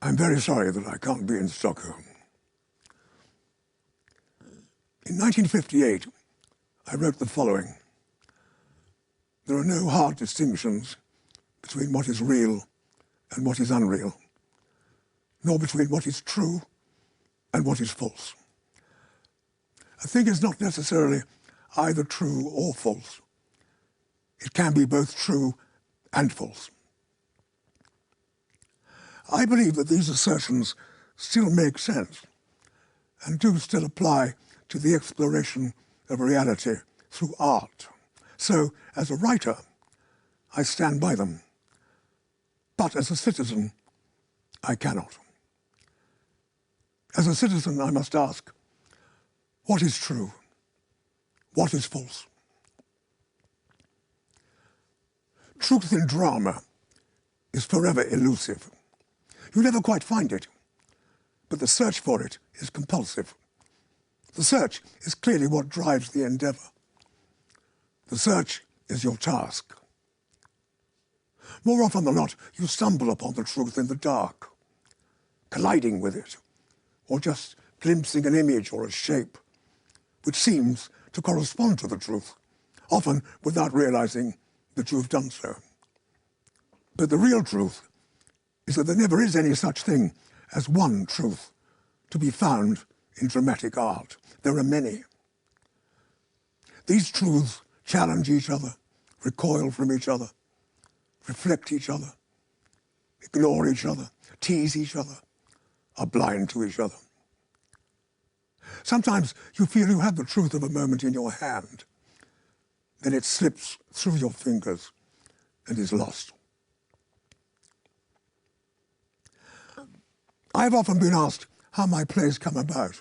I'm very sorry that I can't be in Stockholm. In 1958, I wrote the following. There are no hard distinctions between what is real and what is unreal, nor between what is true and what is false. A thing is not necessarily either true or false. It can be both true and false. I believe that these assertions still make sense and do still apply to the exploration of reality through art. So, as a writer, I stand by them. But as a citizen, I cannot. As a citizen, I must ask, what is true? What is false? Truth in drama is forever elusive. You never quite find it, but the search for it is compulsive. The search is clearly what drives the endeavor. The search is your task. More often than not, you stumble upon the truth in the dark, colliding with it, or just glimpsing an image or a shape which seems to correspond to the truth, often without realizing that you've done so. But the real truth is that there never is any such thing as one truth to be found in dramatic art. There are many. These truths challenge each other, recoil from each other, reflect each other, ignore each other, tease each other, are blind to each other. Sometimes you feel you have the truth of a moment in your hand, then it slips through your fingers and is lost. I've often been asked how my plays come about.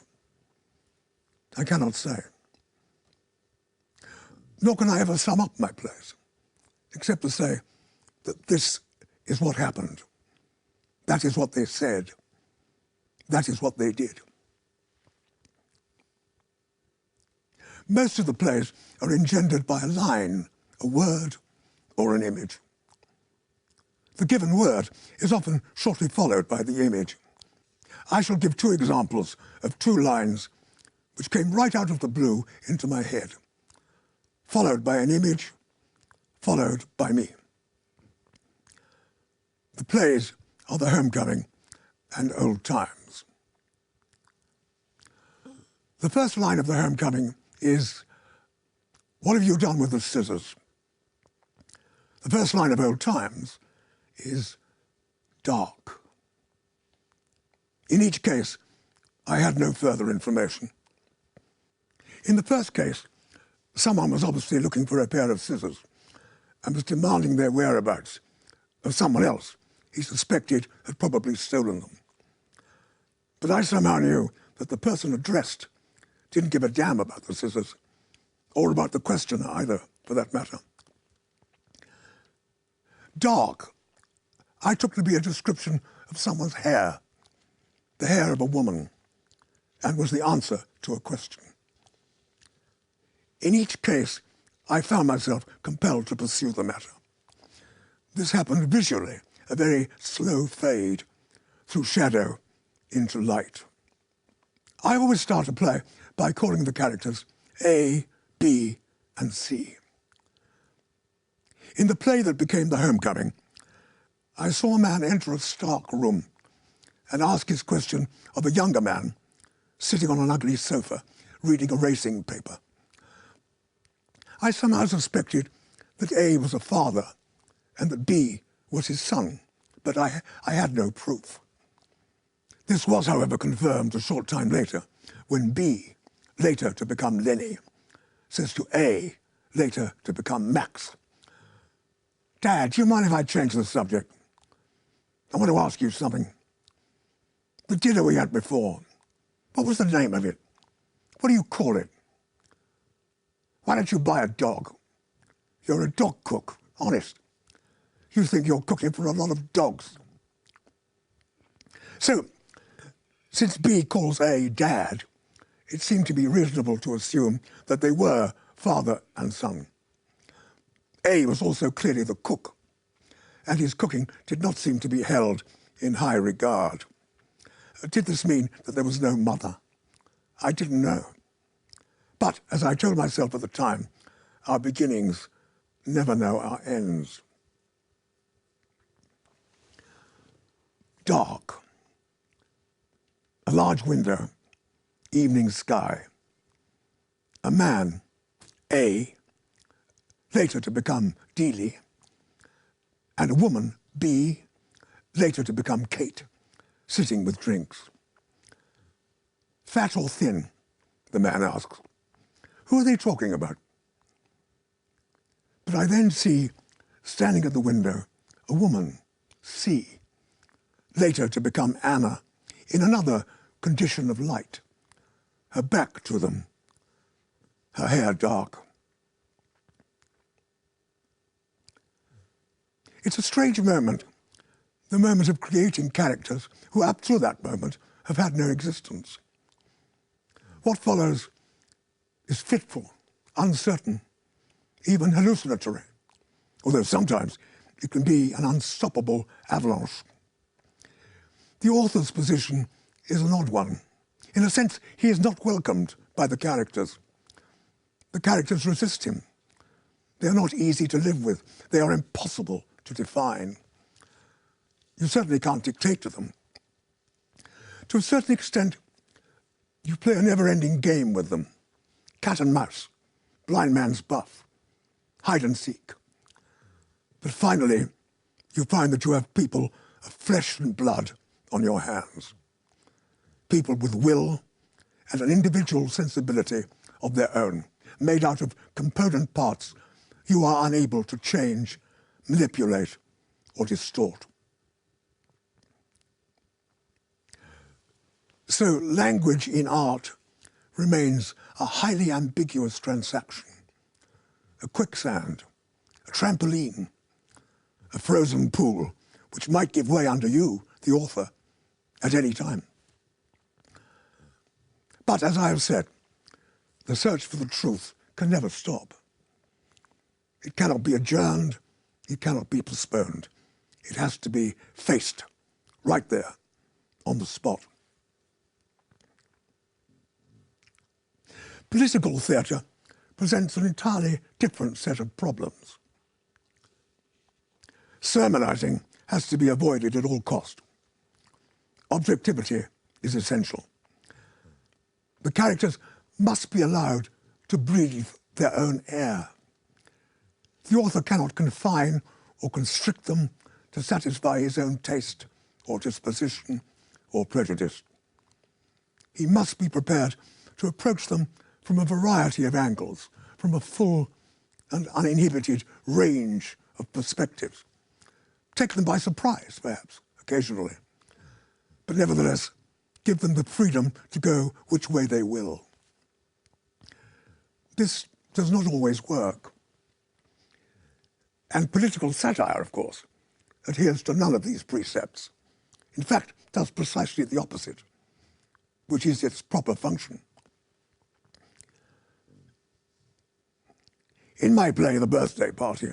I cannot say. Nor can I ever sum up my plays, except to say that this is what happened. That is what they said. That is what they did. Most of the plays are engendered by a line, a word, or an image. The given word is often shortly followed by the image. I shall give two examples of two lines which came right out of the blue into my head, followed by an image, followed by me. The plays are The Homecoming and Old Times. The first line of The Homecoming is, "What have you done with the scissors?" The first line of Old Times is, "Dark." In each case, I had no further information. In the first case, someone was obviously looking for a pair of scissors and was demanding their whereabouts of someone else he suspected had probably stolen them. But I somehow knew that the person addressed didn't give a damn about the scissors, or about the questioner either, for that matter. Dark, I took to be a description of someone's hair, the hair of a woman, and was the answer to a question. In each case, I found myself compelled to pursue the matter. This happened visually, a very slow fade through shadow into light. I always start a play by calling the characters A, B, and C. In the play that became The Homecoming, I saw a man enter a stark room and ask his question of a younger man sitting on an ugly sofa reading a racing paper. I somehow suspected that A was a father and that B was his son, but I had no proof. This was, however, confirmed a short time later when B, later to become Lenny, says to A, later to become Max, "Dad, do you mind if I change the subject? I want to ask you something. The dinner we had before, what was the name of it? What do you call it? Why don't you buy a dog? You're a dog cook, honest. You think you're cooking for a lot of dogs." So, since B calls A Dad, it seemed to be reasonable to assume that they were father and son. A was also clearly the cook, and his cooking did not seem to be held in high regard. Did this mean that there was no mother? I didn't know. But, as I told myself at the time, our beginnings never know our ends. Dark. A large window, evening sky. A man, A, later to become Dealey, and a woman, B, later to become Kate, sitting with drinks. Fat or thin? The man asks. Who are they talking about? But I then see, standing at the window, a woman, C, later to become Anna, in another condition of light, her back to them, her hair dark. It's a strange moment, the moment of creating characters who up to that moment have had no existence. What follows is fitful, uncertain, even hallucinatory, although sometimes it can be an unstoppable avalanche. The author's position is an odd one. In a sense, he is not welcomed by the characters. The characters resist him. They are not easy to live with. They are impossible to define. You certainly can't dictate to them. To a certain extent, you play a never-ending game with them. Cat and mouse, blind man's buff, hide and seek. But finally, you find that you have people of flesh and blood on your hands. People with will and an individual sensibility of their own, made out of component parts you are unable to change, manipulate, or distort. So language in art remains a highly ambiguous transaction, a quicksand, a trampoline, a frozen pool, which might give way under you, the author, at any time. But as I have said, the search for the truth can never stop. It cannot be adjourned, it cannot be postponed. It has to be faced, right there, on the spot. Political theatre presents an entirely different set of problems. Sermonizing has to be avoided at all cost. Objectivity is essential. The characters must be allowed to breathe their own air. The author cannot confine or constrict them to satisfy his own taste or disposition or prejudice. He must be prepared to approach them from a variety of angles, from a full and uninhibited range of perspectives. Take them by surprise, perhaps, occasionally, but nevertheless, give them the freedom to go which way they will. This does not always work. And political satire, of course, adheres to none of these precepts. In fact, does precisely the opposite, which is its proper function. In my play, The Birthday Party,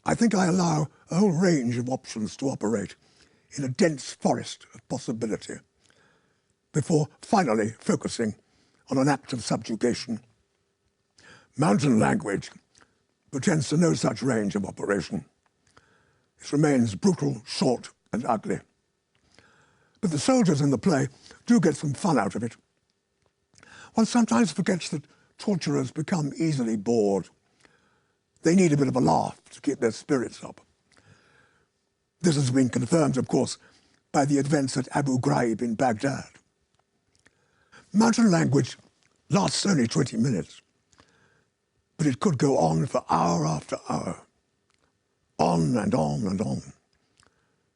I think I allow a whole range of options to operate in a dense forest of possibility before finally focusing on an act of subjugation. Mountain language pretends to no such range of operation. It remains brutal, short, and ugly. But the soldiers in the play do get some fun out of it. One sometimes forgets that torturers become easily bored. They need a bit of a laugh to keep their spirits up. This has been confirmed, of course, by the events at Abu Ghraib in Baghdad. Mountain language lasts only 20 minutes, but it could go on for hour after hour, on and on and on.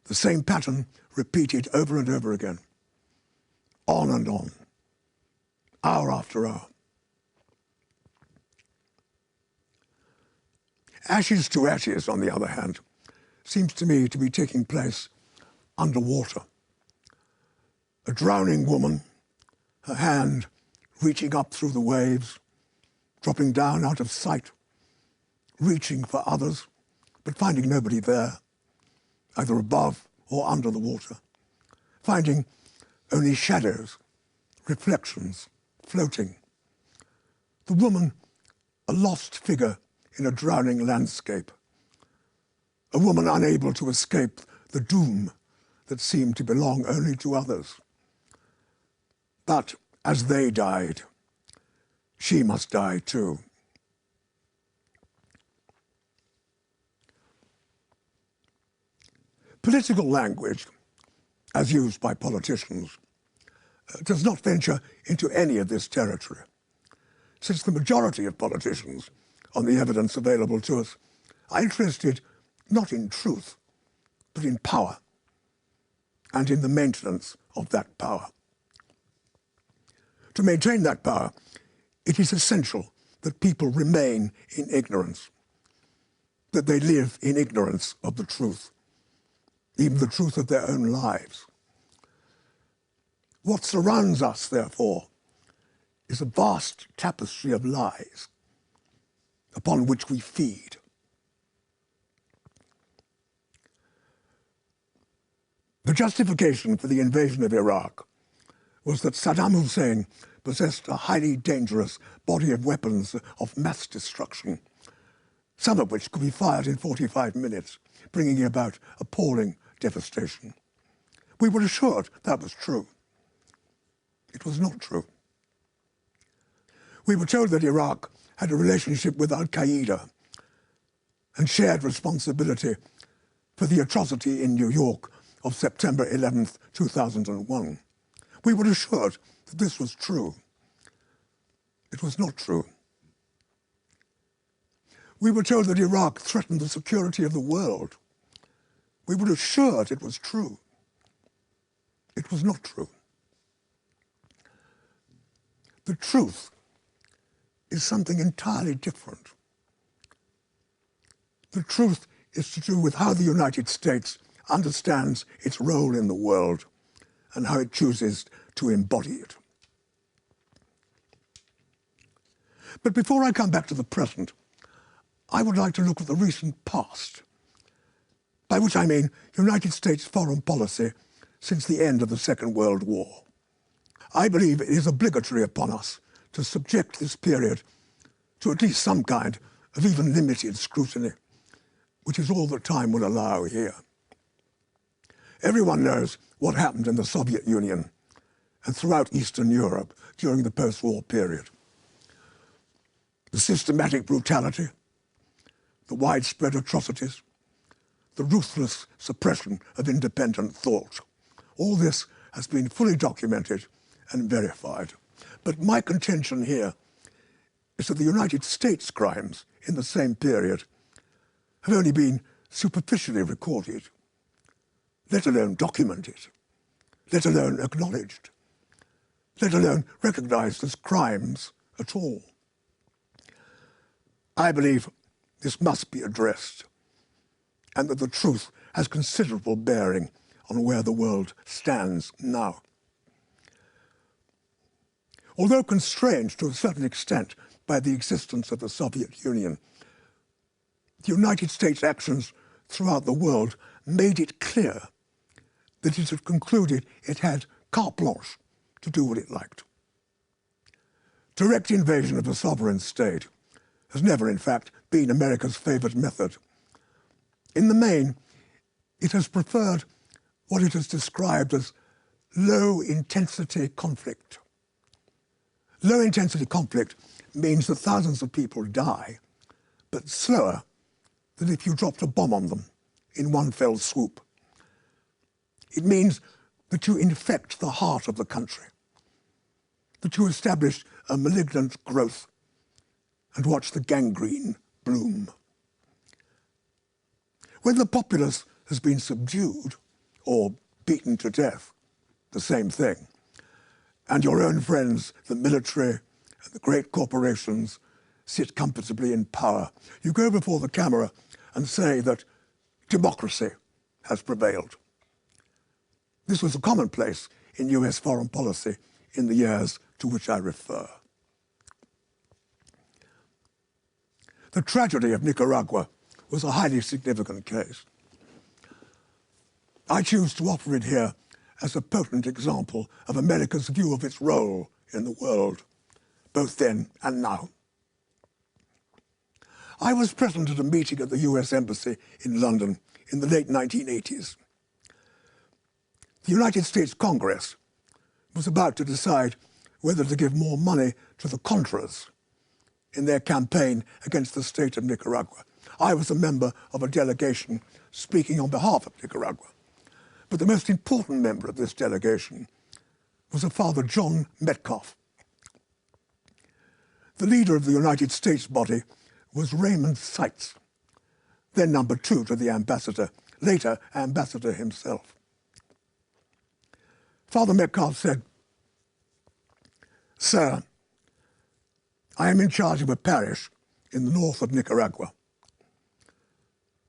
The same pattern repeated over and over again, on and on, hour after hour. Ashes to Ashes, on the other hand, seems to me to be taking place underwater. A drowning woman, her hand reaching up through the waves, dropping down out of sight, reaching for others, but finding nobody there, either above or under the water, finding only shadows, reflections, floating. The woman, a lost figure in a drowning landscape. A woman unable to escape the doom that seemed to belong only to others. But as they died, she must die too. Political language, as used by politicians, does not venture into any of this territory, since the majority of politicians, on the evidence available to us, are interested not in truth, but in power, and in the maintenance of that power. To maintain that power, it is essential that people remain in ignorance, that they live in ignorance of the truth, even the truth of their own lives. What surrounds us, therefore, is a vast tapestry of lies upon which we feed. The justification for the invasion of Iraq was that Saddam Hussein possessed a highly dangerous body of weapons of mass destruction, some of which could be fired in 45 minutes, bringing about appalling devastation. We were assured that was true. It was not true. We were told that Iraq had a relationship with Al-Qaeda and shared responsibility for the atrocity in New York of September 11th, 2001. We were assured that this was true. It was not true. We were told that Iraq threatened the security of the world. We were assured it was true. It was not true. The truth is something entirely different. The truth is to do with how the United States understands its role in the world and how it chooses to embody it. But before I come back to the present, I would like to look at the recent past, by which I mean United States foreign policy since the end of the Second World War. I believe it is obligatory upon us to subject this period to at least some kind of even limited scrutiny, which is all that time will allow here. Everyone knows what happened in the Soviet Union and throughout Eastern Europe during the post-war period. The systematic brutality, the widespread atrocities, the ruthless suppression of independent thought. All this has been fully documented and verified. But my contention here is that the United States crimes in the same period have only been superficially recorded, let alone documented, let alone acknowledged, let alone recognized as crimes at all. I believe this must be addressed, and that the truth has considerable bearing on where the world stands now. Although constrained to a certain extent by the existence of the Soviet Union, the United States' actions throughout the world made it clear that it had concluded it had carte blanche to do what it liked. Direct invasion of a sovereign state has never, in fact, been America's favored method. In the main, it has preferred what it has described as low-intensity conflict. Low-intensity conflict means that thousands of people die, but slower than if you dropped a bomb on them in one fell swoop. It means that you infect the heart of the country, that you establish a malignant growth and watch the gangrene bloom. When the populace has been subdued or beaten to death, the same thing, and your own friends, the military and the great corporations, sit comfortably in power, you go before the camera and say that democracy has prevailed. This was a commonplace in US foreign policy in the years to which I refer. The tragedy of Nicaragua was a highly significant case. I choose to offer it here as a potent example of America's view of its role in the world, both then and now. I was present at a meeting at the US Embassy in London in the late 1980s. The United States Congress was about to decide whether to give more money to the Contras in their campaign against the state of Nicaragua. I was a member of a delegation speaking on behalf of Nicaragua. But the most important member of this delegation was a Father John Metcalf. The leader of the United States body was Raymond Seitz, then number 2 to the ambassador, later ambassador himself. Father Metcalf said, "Sir, I am in charge of a parish in the north of Nicaragua.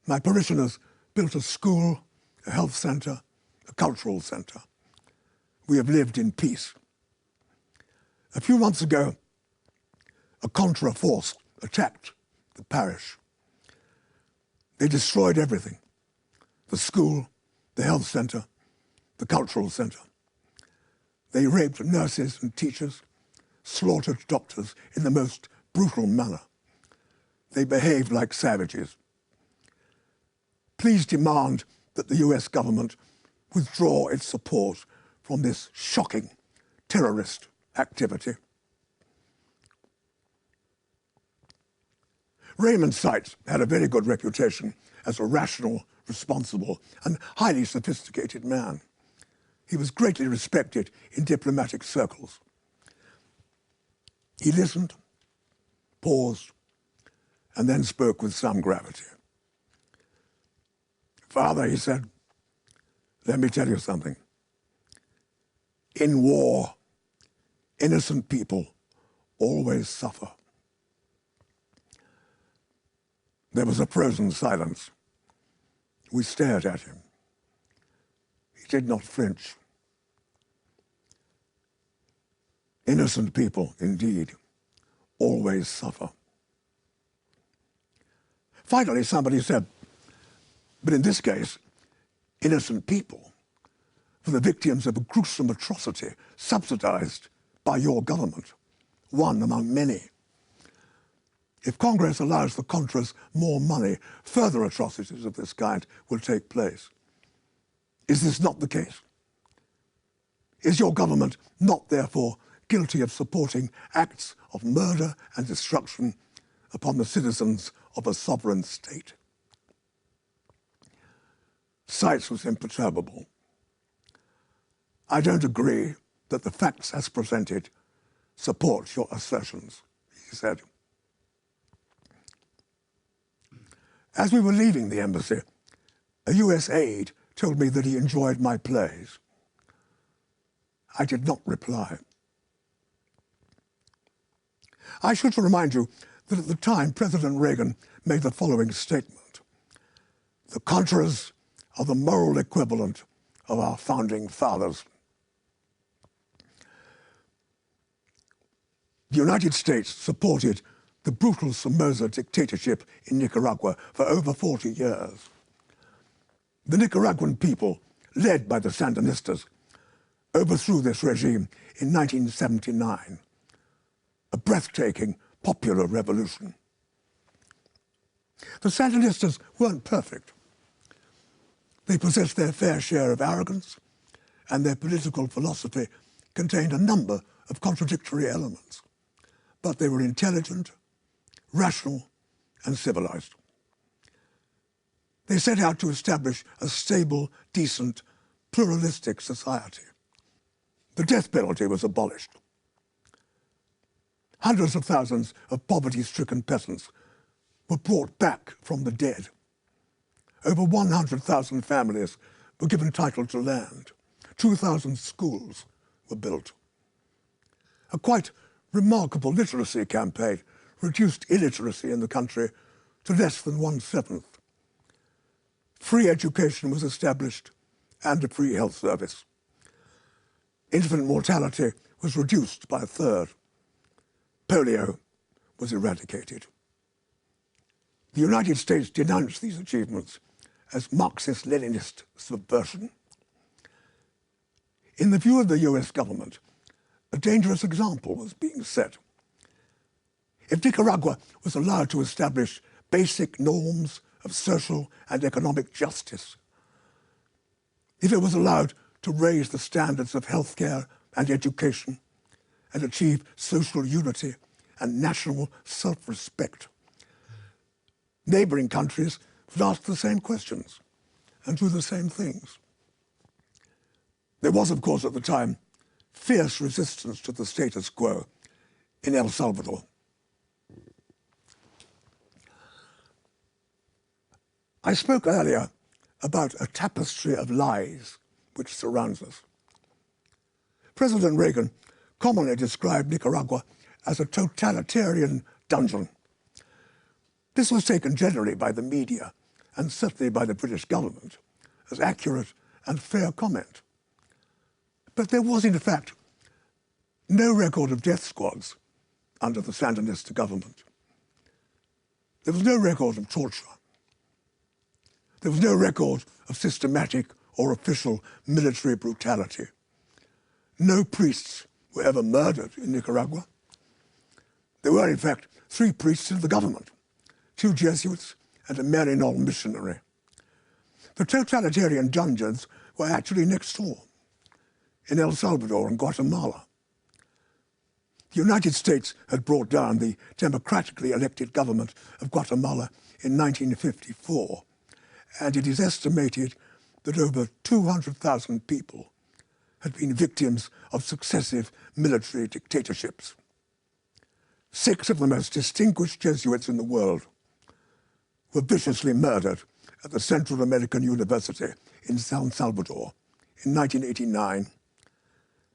My parishioners built a school, a health center, a cultural center. We have lived in peace. A few months ago, a Contra force attacked the parish. They destroyed everything: the school, the health center, the cultural center. They raped nurses and teachers, slaughtered doctors in the most brutal manner. They behaved like savages. Please demand that the US government withdraw its support from this shocking terrorist activity." Raymond Seitz had a very good reputation as a rational, responsible, and highly sophisticated man. He was greatly respected in diplomatic circles. He listened, paused, and then spoke with some gravity. "Father," he said, "let me tell you something. In war, innocent people always suffer." There was a frozen silence. We stared at him. He did not flinch. Innocent people, indeed, always suffer. Finally, somebody said, "But in this case, innocent people were the victims of a gruesome atrocity subsidized by your government, one among many. If Congress allows the Contras more money, further atrocities of this kind will take place. Is this not the case? Is your government not, therefore, guilty of supporting acts of murder and destruction upon the citizens of a sovereign state?" Seitz was imperturbable. "I don't agree that the facts as presented support your assertions," he said. As we were leaving the embassy, a US aide told me that he enjoyed my plays. I did not reply. I should remind you that at the time President Reagan made the following statement: "The Contras are the moral equivalent of our founding fathers." The United States supported the brutal Somoza dictatorship in Nicaragua for over 40 years. The Nicaraguan people, led by the Sandinistas, overthrew this regime in 1979, a breathtaking popular revolution. The Sandinistas weren't perfect. They possessed their fair share of arrogance, and their political philosophy contained a number of contradictory elements. But they were intelligent, rational, and civilized. They set out to establish a stable, decent, pluralistic society. The death penalty was abolished. Hundreds of thousands of poverty-stricken peasants were brought back from the dead. Over 100,000 families were given title to land. 2,000 schools were built. A quite remarkable literacy campaign reduced illiteracy in the country to less than 1/7. Free education was established and a free health service. Infant mortality was reduced by 1/3. Polio was eradicated. The United States denounced these achievements as Marxist-Leninist subversion. In the view of the US government, a dangerous example was being set. If Nicaragua was allowed to establish basic norms of social and economic justice, if it was allowed to raise the standards of healthcare and education and achieve social unity and national self-respect, neighboring countries would ask the same questions and do the same things. There was, of course, at the time, fierce resistance to the status quo in El Salvador. I spoke earlier about a tapestry of lies which surrounds us. President Reagan commonly described Nicaragua as a totalitarian dungeon. This was taken generally by the media, and certainly by the British government, as accurate and fair comment. But there was, in fact, no record of death squads under the Sandinista government. There was no record of torture. There was no record of systematic or official military brutality. No priests were ever murdered in Nicaragua. There were, in fact, 3 priests in the government, 2 Jesuits and a Maryknoll missionary. The totalitarian dungeons were actually next door, in El Salvador and Guatemala. The United States had brought down the democratically elected government of Guatemala in 1954, and it is estimated that over 200,000 people had been victims of successive military dictatorships. 6 of the most distinguished Jesuits in the world were viciously murdered at the Central American University in San Salvador in 1989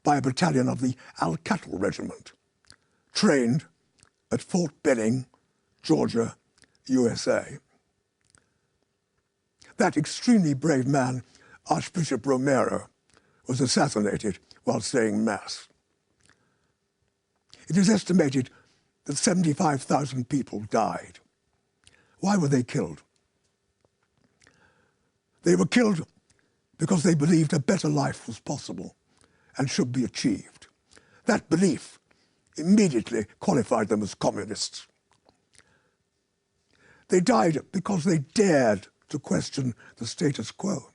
by a battalion of the Alcatel Regiment, trained at Fort Benning, Georgia, USA. That extremely brave man, Archbishop Romero, was assassinated while saying Mass. It is estimated that 75,000 people died. Why were they killed? They were killed because they believed a better life was possible and should be achieved. That belief immediately qualified them as communists. They died because they dared to question the status quo,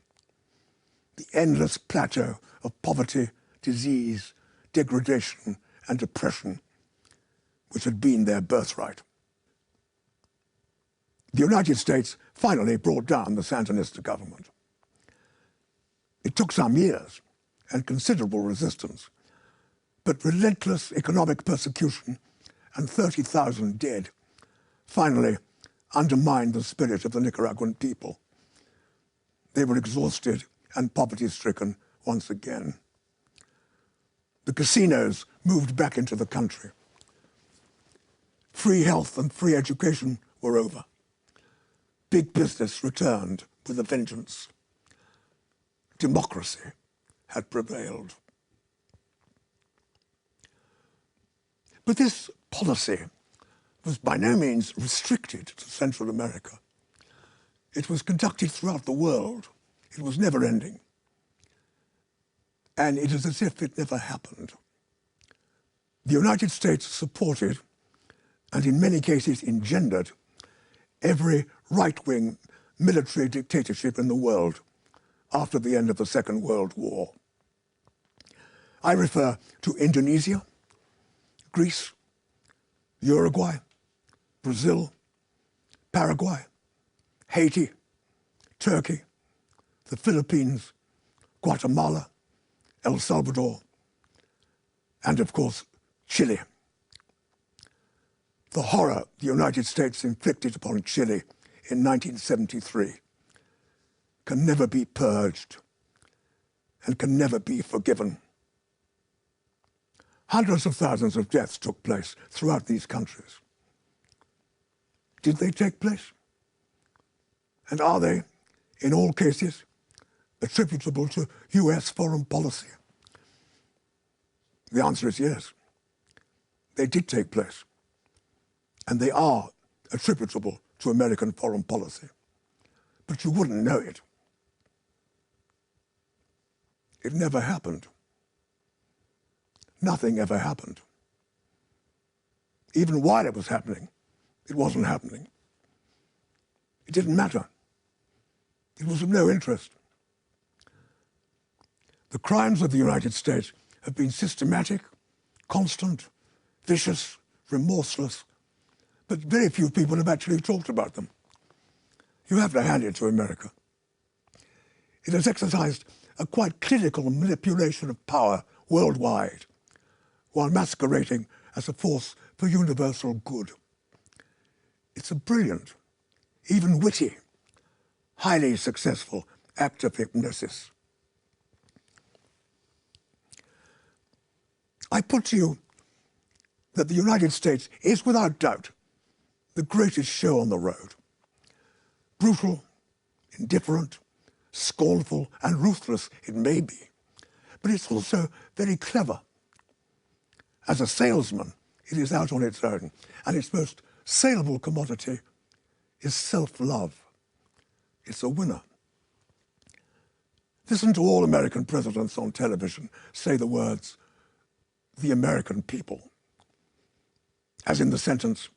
the endless plateau of poverty, disease, degradation, and oppression, which had been their birthright. The United States finally brought down the Sandinista government. It took some years and considerable resistance, but relentless economic persecution and 30,000 dead finally undermined the spirit of the Nicaraguan people. They were exhausted and poverty-stricken once again. The casinos moved back into the country. Free health and free education were over. Big business returned with a vengeance. Democracy had prevailed. But this policy was by no means restricted to Central America. It was conducted throughout the world. It was never-ending. And it is as if it never happened. The United States supported, and in many cases engendered, every right-wing military dictatorship in the world after the end of the Second World War. I refer to Indonesia, Greece, Uruguay, Brazil, Paraguay, Haiti, Turkey, the Philippines, Guatemala, El Salvador, and of course, Chile. The horror the United States inflicted upon Chile in 1973 can never be purged and can never be forgiven. Hundreds of thousands of deaths took place throughout these countries. Did they take place? And are they, in all cases, attributable to US foreign policy? The answer is yes. They did take place. And they are attributable to American foreign policy. But but you wouldn't know it. It never happened. Nothing ever happened. Even while it was happening, it wasn't happening. It didn't matter. It was of no interest. The crimes of the United States have been systematic, constant, vicious, remorseless, but very few people have actually talked about them. You have to hand it to America. It has exercised a quite clinical manipulation of power worldwide, while masquerading as a force for universal good. It's a brilliant, even witty, highly successful act of hypnosis. I put to you that the United States is without doubt the greatest show on the road. Brutal, indifferent, scornful and ruthless it may be, but it's also very clever. As a salesman, it is out on its own, and its most saleable commodity is self-love. It's a winner. Listen to all American presidents on television say the words, "the American people." As in the sentence,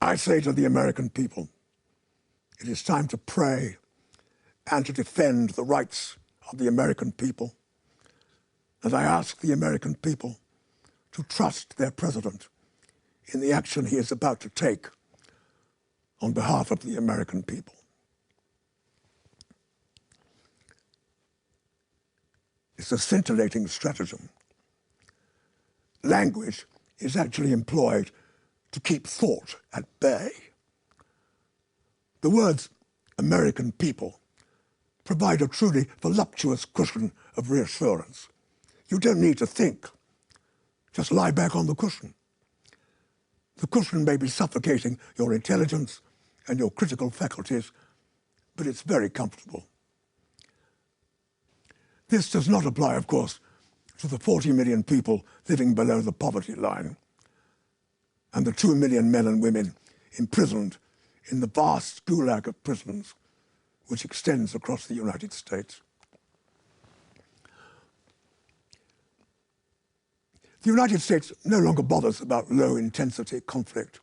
"I say to the American people, it is time to pray and to defend the rights of the American people. And I ask the American people to trust their president in the action he is about to take on behalf of the American people." It's a scintillating stratagem. Language is actually employed to keep thought at bay. The words American people provide a truly voluptuous cushion of reassurance. You don't need to think. Just lie back on the cushion. The cushion may be suffocating your intelligence and your critical faculties, but it's very comfortable. This does not apply, of course, to the 40 million people living below the poverty line and the 2 million men and women imprisoned in the vast gulag of prisons which extends across the United States. The United States no longer bothers about low-intensity conflict.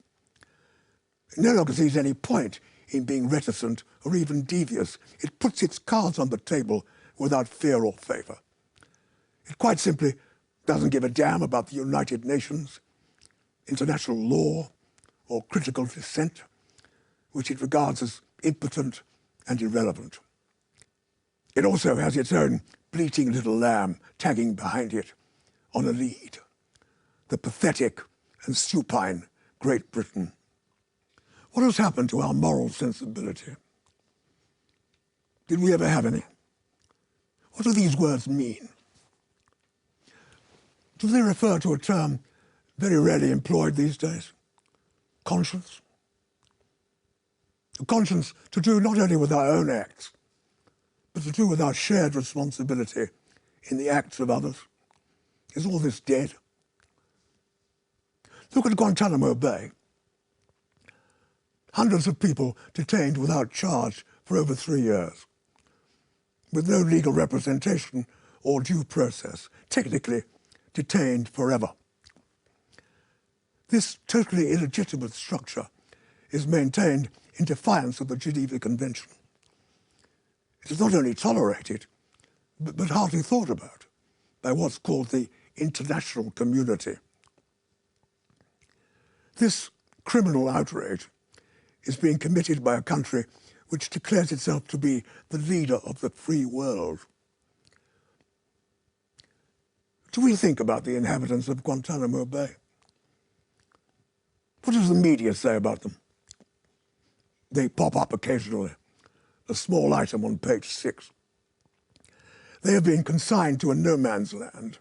It no longer sees any point in being reticent or even devious. It puts its cards on the table without fear or favor. It quite simply doesn't give a damn about the United Nations, international law, or critical dissent, which it regards as impotent and irrelevant. It also has its own bleating little lamb tagging behind it on a lead, the pathetic and supine Great Britain. What has happened to our moral sensibility? Did we ever have any? What do these words mean? Do they refer to a term very rarely employed these days? Conscience? A conscience to do not only with our own acts, but to do with our shared responsibility in the acts of others. Is all this dead? Look at Guantanamo Bay. Hundreds of people detained without charge for over 3 years, with no legal representation or due process, technically detained forever. This totally illegitimate structure is maintained in defiance of the Geneva Convention. It is not only tolerated, but hardly thought about by what's called the international community. This criminal outrage is being committed by a country which declares itself to be the leader of the free world. Do we think about the inhabitants of Guantanamo Bay? What does the media say about them? They pop up occasionally, a small item on page 6. They have been consigned to a no-man's land,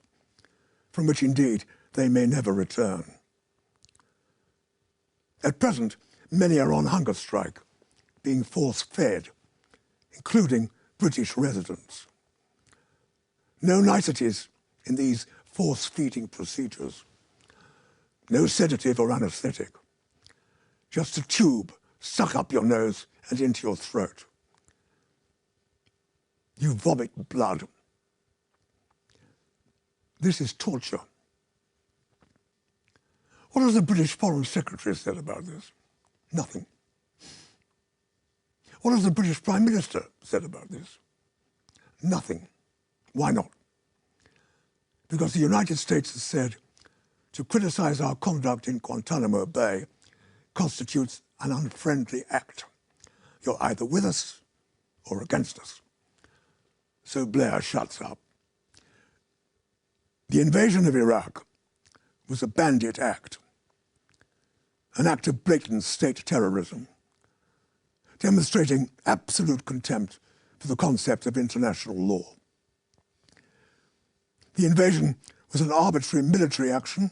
from which indeed they may never return. At present, many are on hunger strike, being force-fed, including British residents. No niceties in these force-feeding procedures. No sedative or anesthetic. Just a tube suck up your nose and into your throat. You vomit blood. This is torture. What has the British Foreign Secretary said about this? Nothing. What has the British Prime Minister said about this? Nothing. Why not? Because the United States has said to criticize our conduct in Guantanamo Bay constitutes an unfriendly act. You're either with us or against us. So Blair shuts up. The invasion of Iraq was a bandit act, an act of blatant state terrorism, demonstrating absolute contempt for the concept of international law. The invasion was an arbitrary military action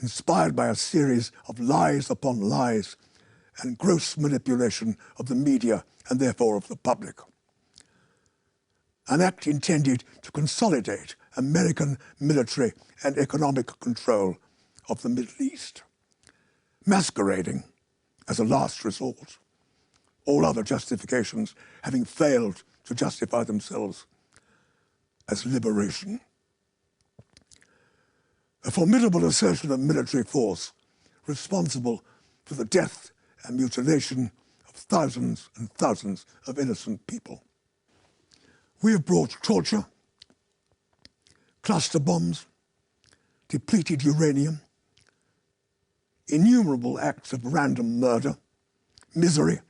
inspired by a series of lies upon lies and gross manipulation of the media and therefore of the public. An act intended to consolidate American military and economic control of the Middle East, masquerading as a last resort, all other justifications having failed to justify themselves as liberation. A formidable assertion of military force responsible for the death and mutilation of thousands and thousands of innocent people. We have brought torture, cluster bombs, depleted uranium, innumerable acts of random murder, misery,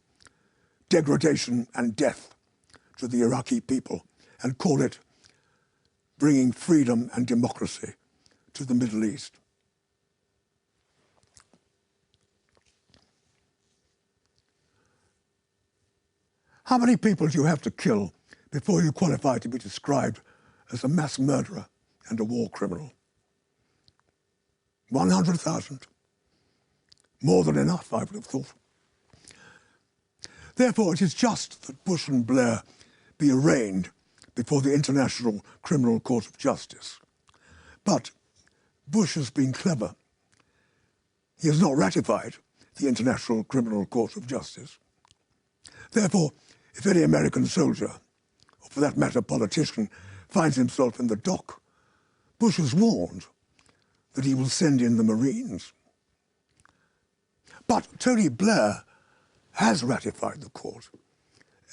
degradation and death to the Iraqi people and call it bringing freedom and democracy to the Middle East. How many people do you have to kill before you qualify to be described as a mass murderer and a war criminal? 100,000. More than enough, I would have thought. Therefore, it is just that Bush and Blair be arraigned before the International Criminal Court of Justice. But Bush has been clever. He has not ratified the International Criminal Court of Justice. Therefore, if any American soldier, or for that matter politician, finds himself in the dock, Bush has warned that he will send in the Marines. But Tony Blair has ratified the court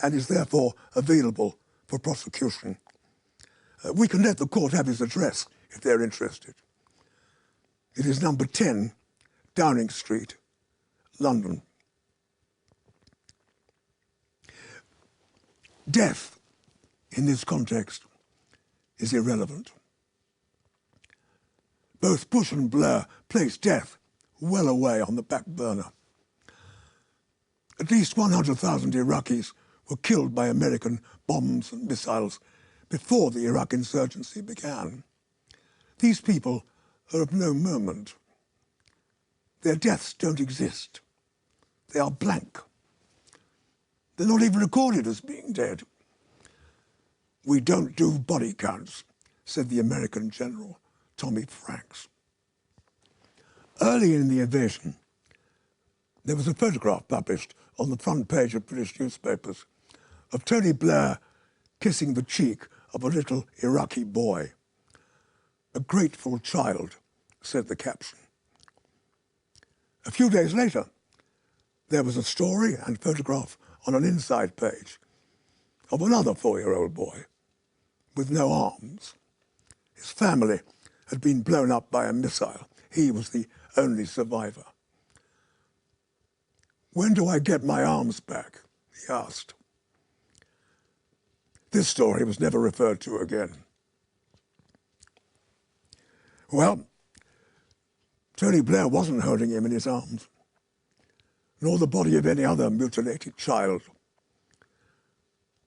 and is therefore available for prosecution. We can let the court have his address if they're interested. It is number 10, Downing Street, London. Death, in this context, is irrelevant. Both Bush and Blair placed death well away on the back burner. At least 100,000 Iraqis were killed by American bombs and missiles before the Iraq insurgency began. These people are of no moment. Their deaths don't exist. They are blank. They're not even recorded as being dead. "We don't do body counts," said the American general, Tommy Franks. Early in the invasion, there was a photograph published on the front page of British newspapers of Tony Blair kissing the cheek of a little Iraqi boy. "A grateful child," said the caption. A few days later, there was a story and photograph on an inside page of another 4-year-old boy with no arms. His family had been blown up by a missile. He was the only survivor. "When do I get my arms back?" he asked. This story was never referred to again. Well, Tony Blair wasn't holding him in his arms, nor the body of any other mutilated child,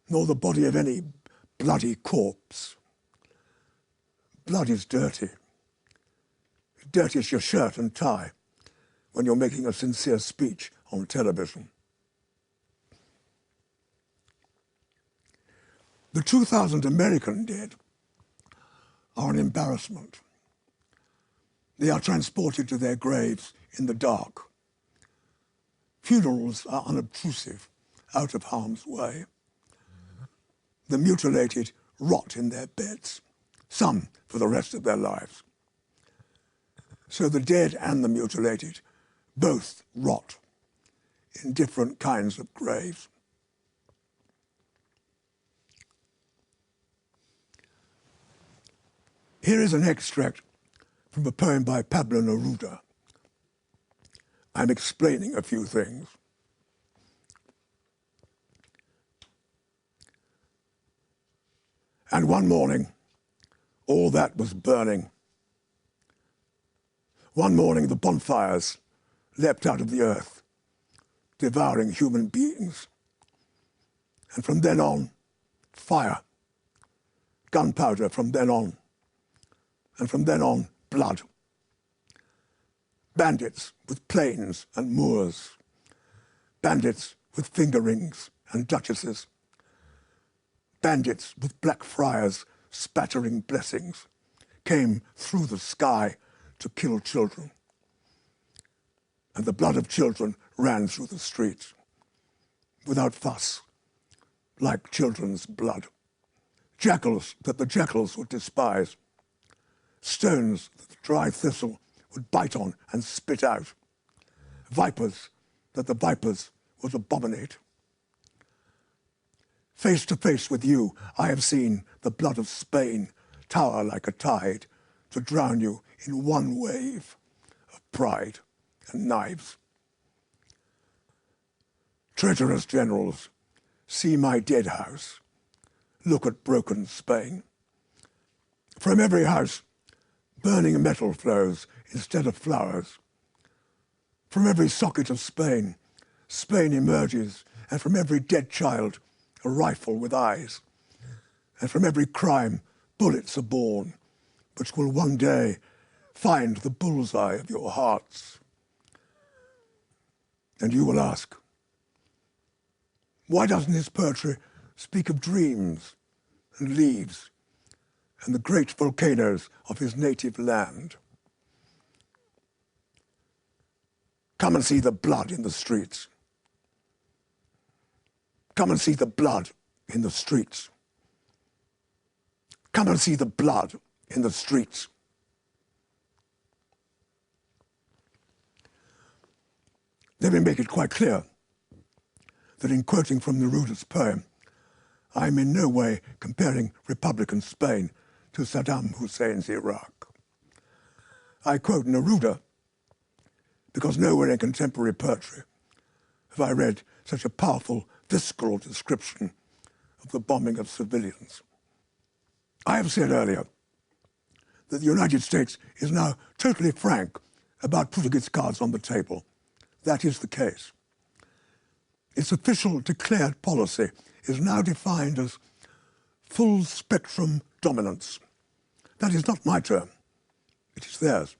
nor the body of any bloody corpse. Blood is dirty. It dirties your shirt and tie when you're making a sincere speech on television. The 2,000 American dead are an embarrassment. They are transported to their graves in the dark. Funerals are unobtrusive, out of harm's way. The mutilated rot in their beds, some for the rest of their lives. So the dead and the mutilated both rot in different kinds of graves. Here is an extract from a poem by Pablo Neruda. I'm explaining a few things. And one morning, all that was burning. One morning, the bonfires leapt out of the earth, devouring human beings. And from then on, fire, gunpowder from then on, and from then on, blood. Bandits with planes and moors, bandits with finger rings and duchesses, bandits with black friars spattering blessings came through the sky to kill children. And the blood of children ran through the streets without fuss, like children's blood. Jackals that the jackals would despise, stones that the dry thistle would bite on and spit out, vipers that the vipers would abominate. Face to face with you, I have seen the blood of Spain tower like a tide to drown you in one wave of pride and knives. Traitorous generals, see my dead house, look at broken Spain. From every house, burning metal flows instead of flowers. From every socket of Spain, Spain emerges, and from every dead child, a rifle with eyes. And from every crime, bullets are born, which will one day find the bullseye of your hearts. And you will ask, why doesn't his poetry speak of dreams and leaves and the great volcanoes of his native land? Come and see the blood in the streets. Come and see the blood in the streets. Come and see the blood in the streets. Let me make it quite clear that in quoting from Neruda's poem, I am in no way comparing Republican Spain to Saddam Hussein's Iraq. I quote Neruda because nowhere in contemporary poetry have I read such a powerful, visceral description of the bombing of civilians. I have said earlier that the United States is now totally frank about putting its cards on the table. That is the case. Its official declared policy is now defined as full spectrum dominance. That is not my term, it is theirs.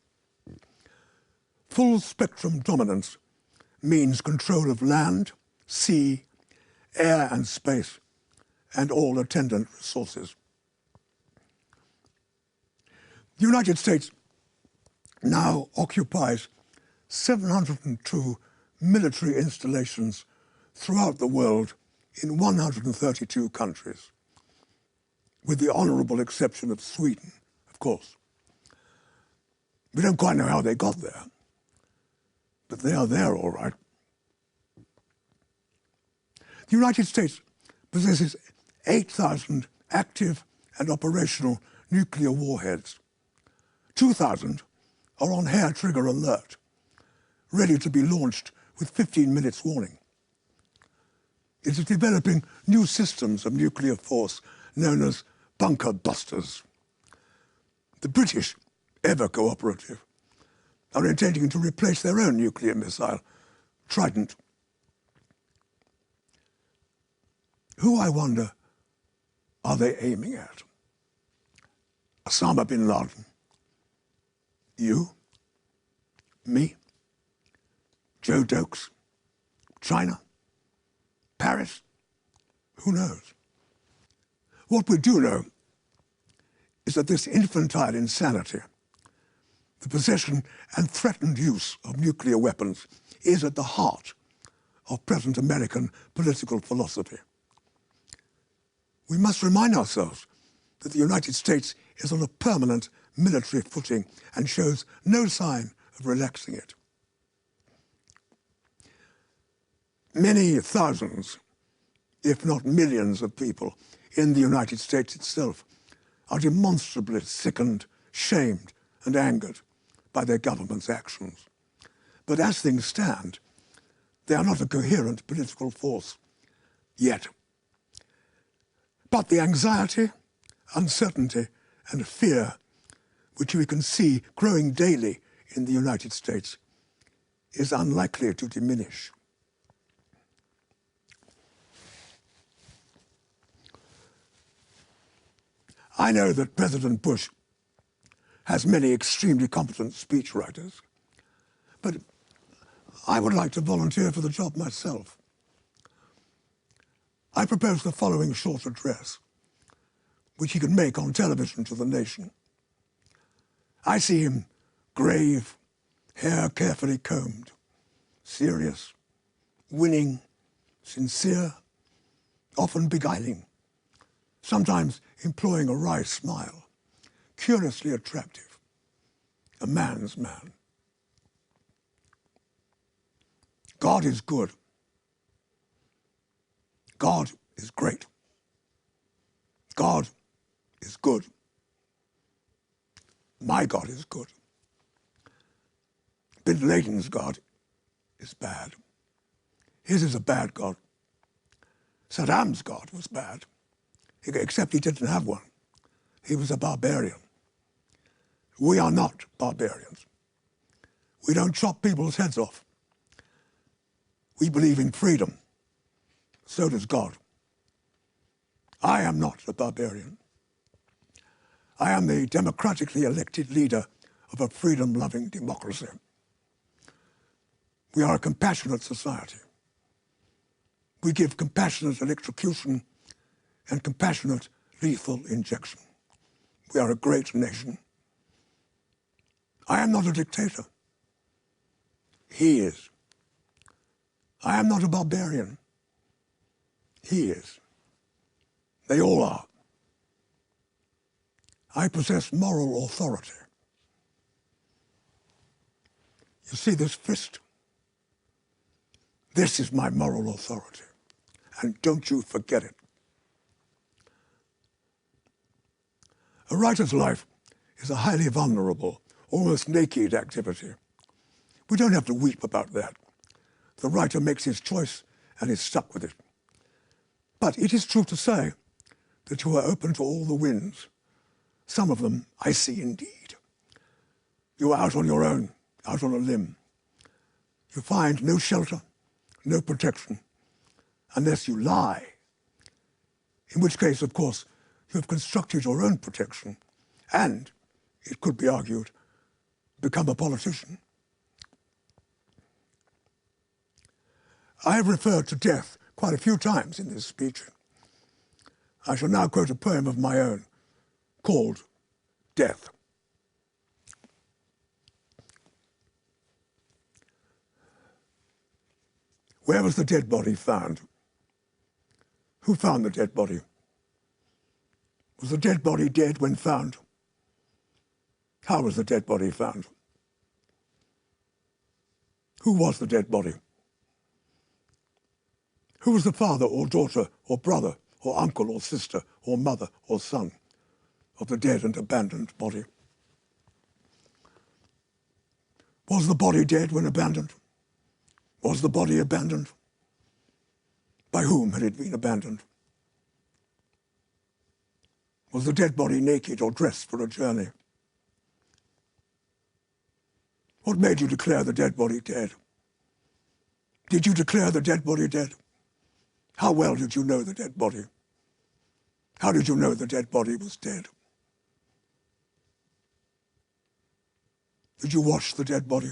Full spectrum dominance means control of land, sea, air and space, and all attendant resources. The United States now occupies 702 military installations throughout the world in 132 countries, with the honourable exception of Sweden, of course. We don't quite know how they got there, but they are there all right. The United States possesses 8,000 active and operational nuclear warheads. 2,000 are on hair-trigger alert, ready to be launched with 15 minutes warning. It is developing new systems of nuclear force known as bunker busters. The British, ever cooperative, are intending to replace their own nuclear missile, Trident. Who, I wonder, are they aiming at? Osama bin Laden? You? Me? Joe Dokes? China? Paris? Who knows? What we do know is that this infantile insanity, the possession and threatened use of nuclear weapons, is at the heart of present American political philosophy. We must remind ourselves that the United States is on a permanent military footing and shows no sign of relaxing it. Many thousands, if not millions of people in the United States itself are demonstrably sickened, shamed, and angered by their government's actions. But as things stand, they are not a coherent political force yet. But the anxiety, uncertainty, and fear which we can see growing daily in the United States is unlikely to diminish. I know that President Bush has many extremely competent speechwriters, but I would like to volunteer for the job myself. I propose the following short address, which he could make on television to the nation. I see him grave, hair carefully combed, serious, winning, sincere, often beguiling, sometimes employing a wry smile, curiously attractive, a man's man. God is good. God is great. God is good. My God is good. Bin Laden's God is bad. His is a bad God. Saddam's God was bad, except he didn't have one. He was a barbarian. We are not barbarians. We don't chop people's heads off. We believe in freedom. So does God. I am not a barbarian. I am the democratically elected leader of a freedom-loving democracy. We are a compassionate society. We give compassionate electrocution and compassionate lethal injection. We are a great nation. I am not a dictator. He is. I am not a barbarian. He is. They all are. I possess moral authority. You see this fist? This is my moral authority, and don't you forget it. A writer's life is a highly vulnerable, almost naked activity. We don't have to weep about that. The writer makes his choice and is stuck with it. But it is true to say that you are open to all the winds, some of them icy indeed. You are out on your own, out on a limb. You find no shelter, no protection, unless you lie, in which case, of course, you have constructed your own protection and, it could be argued, become a politician. I have referred to death quite a few times in this speech. I shall now quote a poem of my own called Death. Where was the dead body found? Who found the dead body? Was the dead body dead when found? How was the dead body found? Who was the dead body? Who was the father or daughter or brother or uncle or sister or mother or son of the dead and abandoned body? Was the body dead when abandoned? Was the body abandoned? By whom had it been abandoned? Was the dead body naked or dressed for a journey? What made you declare the dead body dead? Did you declare the dead body dead? How well did you know the dead body? How did you know the dead body was dead? Did you wash the dead body?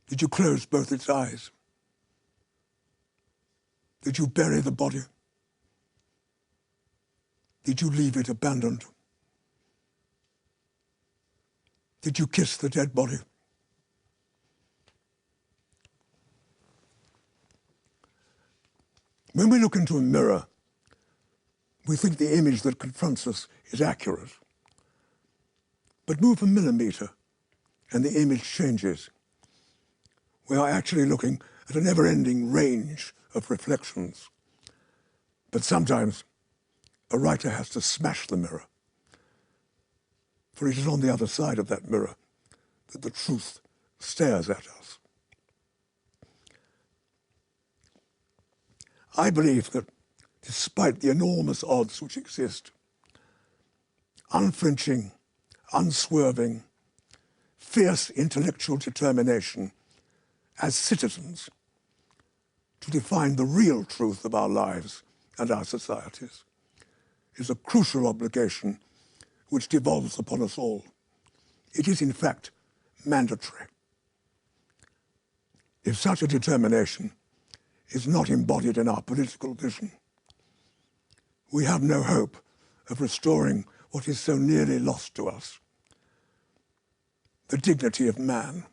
Did you close both its eyes? Did you bury the body? Did you leave it abandoned? Did you kiss the dead body? When we look into a mirror, we think the image that confronts us is accurate. But move a millimetre and the image changes. We are actually looking at a never-ending range of reflections. But sometimes a writer has to smash the mirror, for it is on the other side of that mirror that the truth stares at us. I believe that despite the enormous odds which exist, unflinching, unswerving, fierce intellectual determination as citizens to define the real truth of our lives and our societies is a crucial obligation which devolves upon us all. It is, in fact, mandatory. If such a determination is not embodied in our political vision, we have no hope of restoring what is so nearly lost to us, the dignity of man.